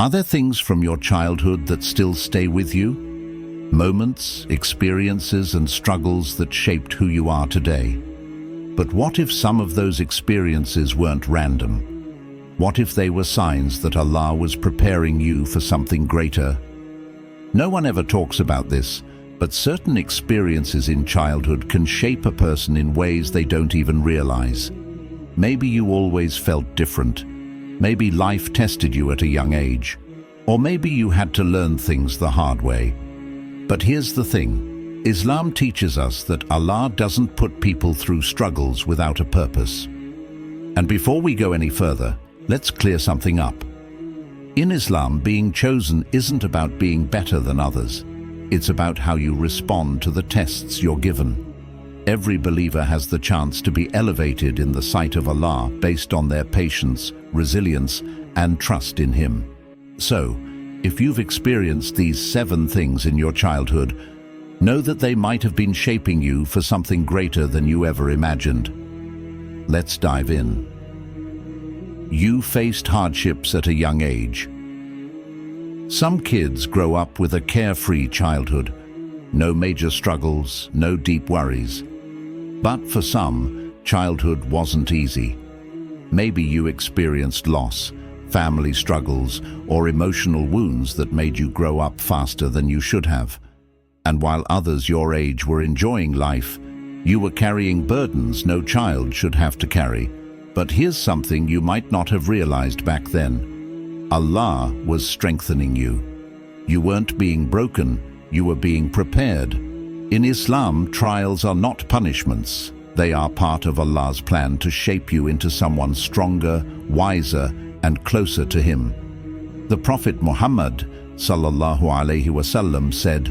Are there things from your childhood that still stay with you? Moments, experiences, and struggles that shaped who you are today. But what if some of those experiences weren't random? What if they were signs that Allah was preparing you for something greater? No one ever talks about this, but certain experiences in childhood can shape a person in ways they don't even realize. Maybe you always felt different. Maybe life tested you at a young age. Or maybe you had to learn things the hard way. But here's the thing. Islam teaches us that Allah doesn't put people through struggles without a purpose. And before we go any further, let's clear something up. In Islam, being chosen isn't about being better than others. It's about how you respond to the tests you're given. Every believer has the chance to be elevated in the sight of Allah based on their patience, resilience, and trust in Him. So, if you've experienced these 7 things in your childhood, know that they might have been shaping you for something greater than you ever imagined. Let's dive in. You faced hardships at a young age. Some kids grow up with a carefree childhood. No major struggles, no deep worries. But for some, childhood wasn't easy. Maybe you experienced loss, family struggles, or emotional wounds that made you grow up faster than you should have. And while others your age were enjoying life, you were carrying burdens no child should have to carry. But here's something you might not have realized back then. Allah was strengthening you. You weren't being broken, you were being prepared. In Islam, trials are not punishments. They are part of Allah's plan to shape you into someone stronger, wiser, and closer to Him. The Prophet Muhammad ﷺ said,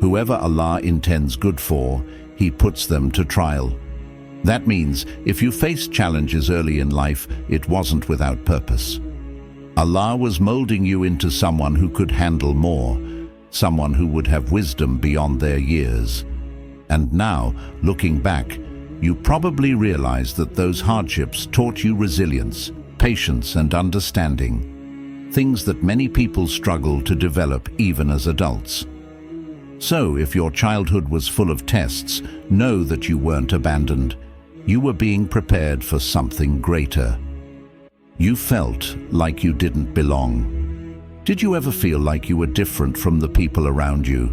"Whoever Allah intends good for, He puts them to trial." That means if you faced challenges early in life, it wasn't without purpose. Allah was molding you into someone who could handle more, someone who would have wisdom beyond their years. And now, looking back, you probably realize that those hardships taught you resilience, patience, and understanding, things that many people struggle to develop even as adults. So, if your childhood was full of tests, know that you weren't abandoned. You were being prepared for something greater. You felt like you didn't belong. Did you ever feel like you were different from the people around you?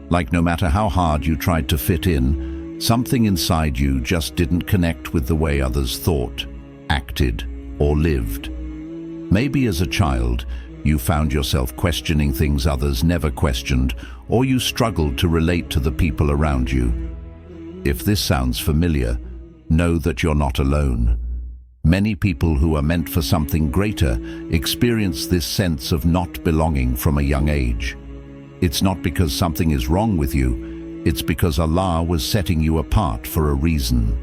Like no matter how hard you tried to fit in, something inside you just didn't connect with the way others thought, acted, or lived? Maybe as a child, you found yourself questioning things others never questioned, or you struggled to relate to the people around you. If this sounds familiar, know that you're not alone. Many people who are meant for something greater experience this sense of not belonging from a young age. It's not because something is wrong with you, it's because Allah was setting you apart for a reason.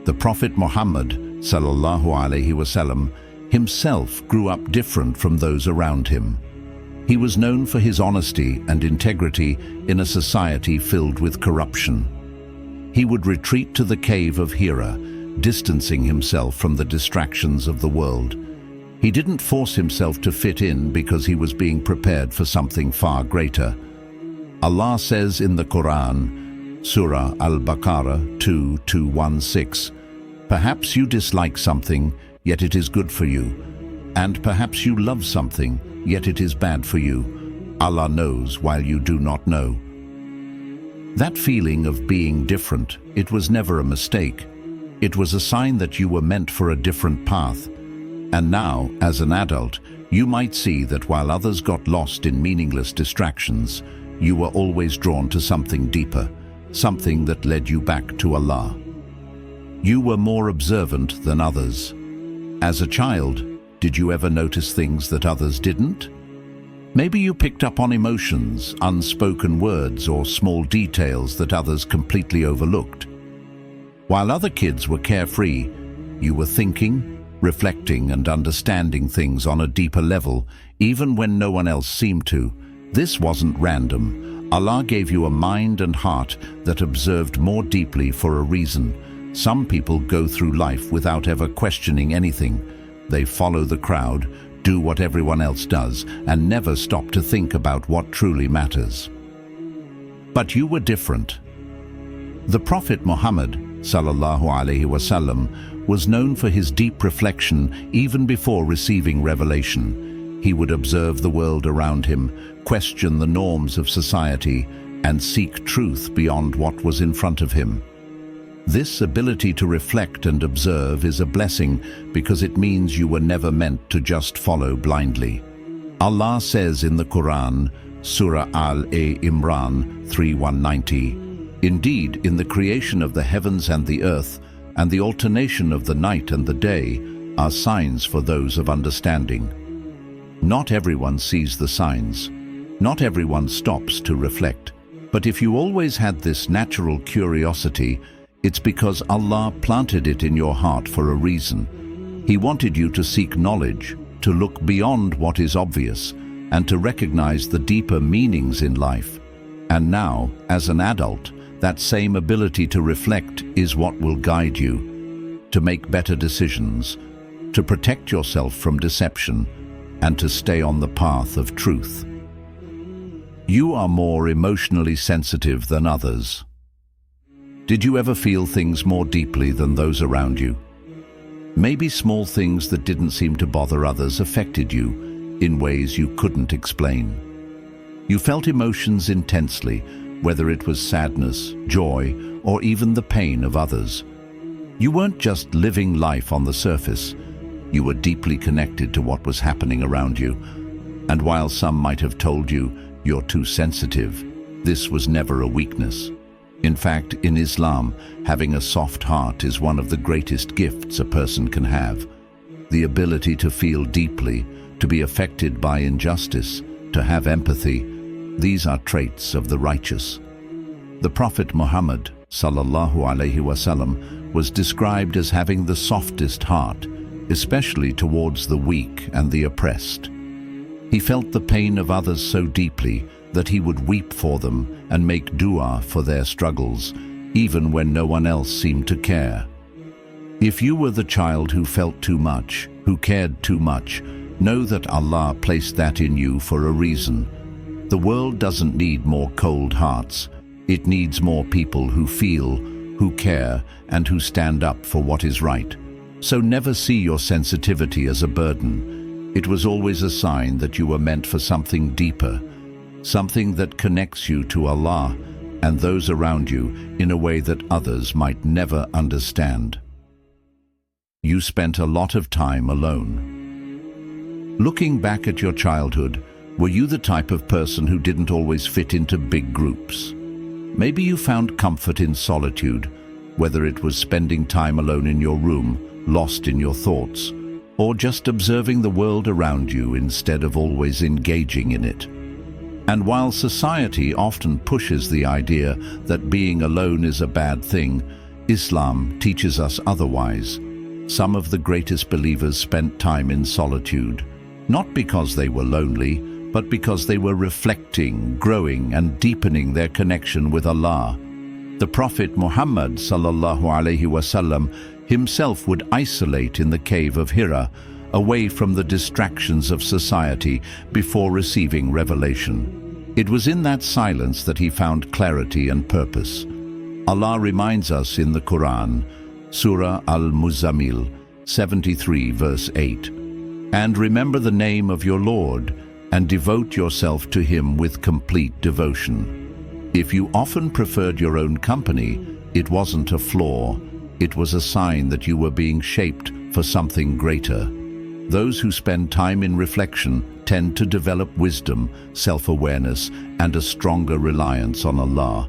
The Prophet Muhammad ﷺ himself grew up different from those around him. He was known for his honesty and integrity in a society filled with corruption. He would retreat to the cave of Hira, distancing himself from the distractions of the world. He didn't force himself to fit in because he was being prepared for something far greater. Allah says in the Quran, Surah Al-Baqarah 2:216, "Perhaps you dislike something, yet it is good for you. And perhaps you love something, yet it is bad for you. Allah knows while you do not know." That feeling of being different, it was never a mistake. It was a sign that you were meant for a different path. And now, as an adult, you might see that while others got lost in meaningless distractions, you were always drawn to something deeper, something that led you back to Allah. You were more observant than others. As a child, did you ever notice things that others didn't? Maybe you picked up on emotions, unspoken words, or small details that others completely overlooked. While other kids were carefree, you were thinking, reflecting, and understanding things on a deeper level, even when no one else seemed to. This wasn't random. Allah gave you a mind and heart that observed more deeply for a reason. Some people go through life without ever questioning anything. They follow the crowd, do what everyone else does, and never stop to think about what truly matters. But you were different. The Prophet Muhammad sallallahu alaihi wasallam was known for his deep reflection even before receiving revelation. He would observe the world around him, question the norms of society, and seek truth beyond what was in front of him. This ability to reflect and observe is a blessing because it means you were never meant to just follow blindly. Allah says in the Quran, Surah Al-A'raf 3:190, "Indeed, in the creation of the heavens and the earth, and the alternation of the night and the day, are signs for those of understanding." Not everyone sees the signs. Not everyone stops to reflect. But if you always had this natural curiosity, it's because Allah planted it in your heart for a reason. He wanted you to seek knowledge, to look beyond what is obvious, and to recognize the deeper meanings in life. And now, as an adult, that same ability to reflect is what will guide you to make better decisions, to protect yourself from deception, and to stay on the path of truth. You are more emotionally sensitive than others. Did you ever feel things more deeply than those around you? Maybe small things that didn't seem to bother others affected you in ways you couldn't explain. You felt emotions intensely, whether it was sadness, joy, or even the pain of others. You weren't just living life on the surface. You were deeply connected to what was happening around you. And while some might have told you you're too sensitive, this was never a weakness. In fact, in Islam, having a soft heart is one of the greatest gifts a person can have. The ability to feel deeply, to be affected by injustice, to have empathy, these are traits of the righteous. The Prophet Muhammad sallallahu alaihi wasallam was described as having the softest heart, especially towards the weak and the oppressed. He felt the pain of others so deeply that he would weep for them and make dua for their struggles, even when no one else seemed to care. If you were the child who felt too much, who cared too much, know that Allah placed that in you for a reason. The world doesn't need more cold hearts. It needs more people who feel, who care, and who stand up for what is right. So never see your sensitivity as a burden. It was always a sign that you were meant for something deeper, something that connects you to Allah and those around you in a way that others might never understand. You spent a lot of time alone. Looking back at your childhood, were you the type of person who didn't always fit into big groups? Maybe you found comfort in solitude, whether it was spending time alone in your room, lost in your thoughts, or just observing the world around you instead of always engaging in it. And while society often pushes the idea that being alone is a bad thing, Islam teaches us otherwise. Some of the greatest believers spent time in solitude, not because they were lonely, but because they were reflecting, growing, and deepening their connection with Allah. The Prophet Muhammad sallallahu alaihi wasallam himself would isolate in the cave of Hira, away from the distractions of society before receiving revelation. It was in that silence that he found clarity and purpose. Allah reminds us in the Quran, Surah Al-Muzammil 73 verse 8, "And remember the name of your Lord, and devote yourself to him with complete devotion." If you often preferred your own company, it wasn't a flaw. It was a sign that you were being shaped for something greater. Those who spend time in reflection tend to develop wisdom, self-awareness, and a stronger reliance on Allah.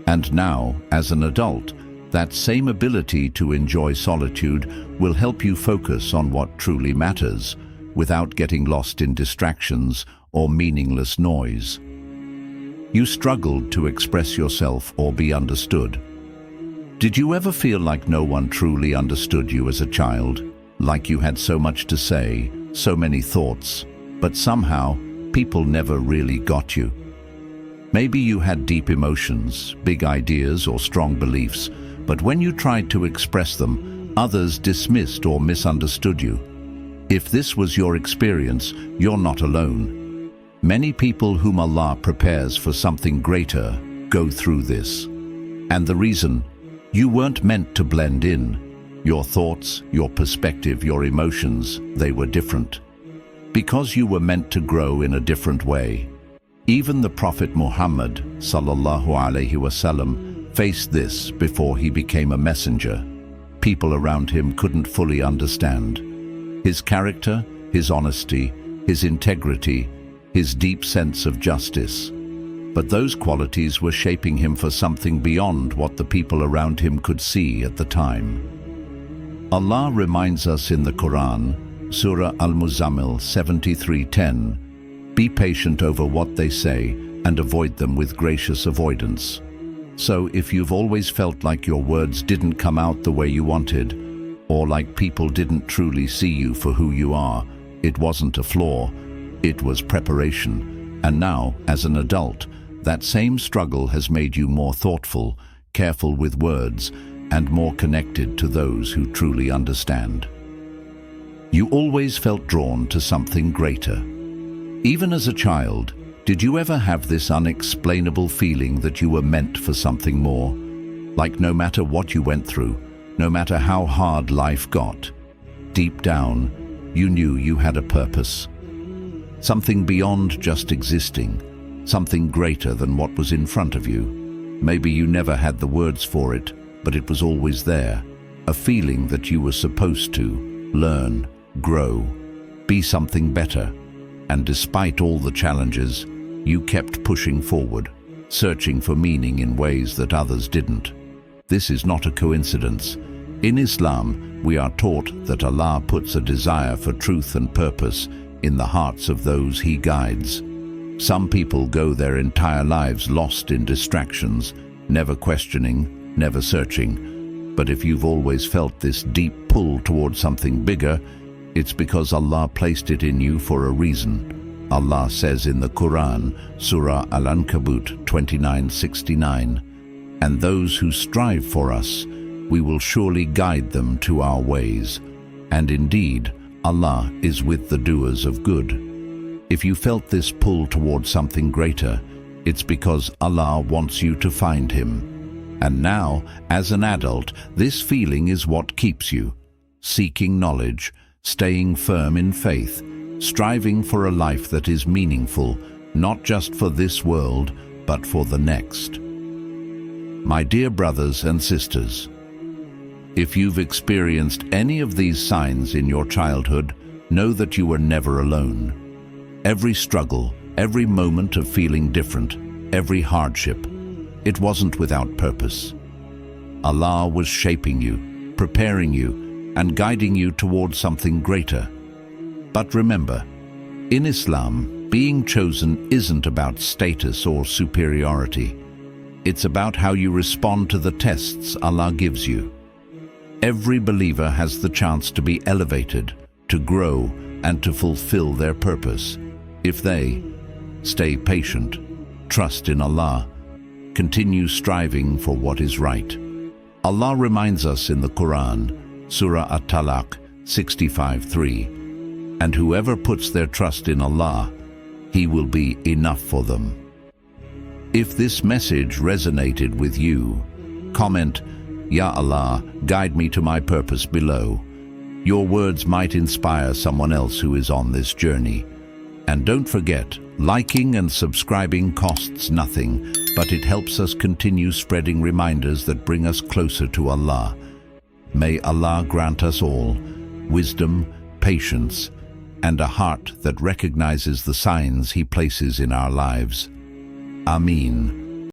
And now, as an adult, that same ability to enjoy solitude will help you focus on what truly matters, without getting lost in distractions or meaningless noise. You struggled to express yourself or be understood. Did you ever feel like no one truly understood you as a child? Like you had so much to say, so many thoughts, but somehow people never really got you? Maybe you had deep emotions, big ideas, or strong beliefs, but when you tried to express them, others dismissed or misunderstood you. If this was your experience, you're not alone. Many people whom Allah prepares for something greater go through this. And the reason? You weren't meant to blend in. Your thoughts, your perspective, your emotions, they were different. Because you were meant to grow in a different way. Even the Prophet Muhammad ﷺ faced this before he became a messenger. People around him couldn't fully understand his character, his honesty, his integrity, his deep sense of justice. But those qualities were shaping him for something beyond what the people around him could see at the time. Allah reminds us in the Quran, Surah Al-Muzammil 73:10, "Be patient over what they say and avoid them with gracious avoidance." So if you've always felt like your words didn't come out the way you wanted, or like people didn't truly see you for who you are, it wasn't a flaw, it was preparation. And now, as an adult, that same struggle has made you more thoughtful, careful with words, and more connected to those who truly understand. You always felt drawn to something greater. Even as a child, did you ever have this unexplainable feeling that you were meant for something more? Like no matter what you went through, no matter how hard life got, deep down, you knew you had a purpose. Something beyond just existing, something greater than what was in front of you. Maybe you never had the words for it, but it was always there. A feeling that you were supposed to learn, grow, be something better. And despite all the challenges, you kept pushing forward, searching for meaning in ways that others didn't. This is not a coincidence. In Islam, we are taught that Allah puts a desire for truth and purpose in the hearts of those He guides. Some people go their entire lives lost in distractions, never questioning, never searching. But if you've always felt this deep pull towards something bigger, it's because Allah placed it in you for a reason. Allah says in the Quran, Surah Al-Ankabut 29:69, "And those who strive for us, we will surely guide them to our ways. And indeed, Allah is with the doers of good." If you felt this pull towards something greater, it's because Allah wants you to find Him. And now, as an adult, this feeling is what keeps you, seeking knowledge, staying firm in faith, striving for a life that is meaningful, not just for this world, but for the next. My dear brothers and sisters, if you've experienced any of these signs in your childhood, know that you were never alone. Every struggle, every moment of feeling different, every hardship, it wasn't without purpose. Allah was shaping you, preparing you, and guiding you towards something greater. But remember, in Islam, being chosen isn't about status or superiority. It's about how you respond to the tests Allah gives you. Every believer has the chance to be elevated, to grow, and to fulfill their purpose, if they stay patient, trust in Allah, continue striving for what is right. Allah reminds us in the Quran, Surah At-Talaq 65:3, "And whoever puts their trust in Allah, He will be enough for them." If this message resonated with you, comment, "Ya Allah, guide me to my purpose" below. Your words might inspire someone else who is on this journey. And don't forget, liking and subscribing costs nothing, but it helps us continue spreading reminders that bring us closer to Allah. May Allah grant us all wisdom, patience, and a heart that recognizes the signs He places in our lives. Ameen.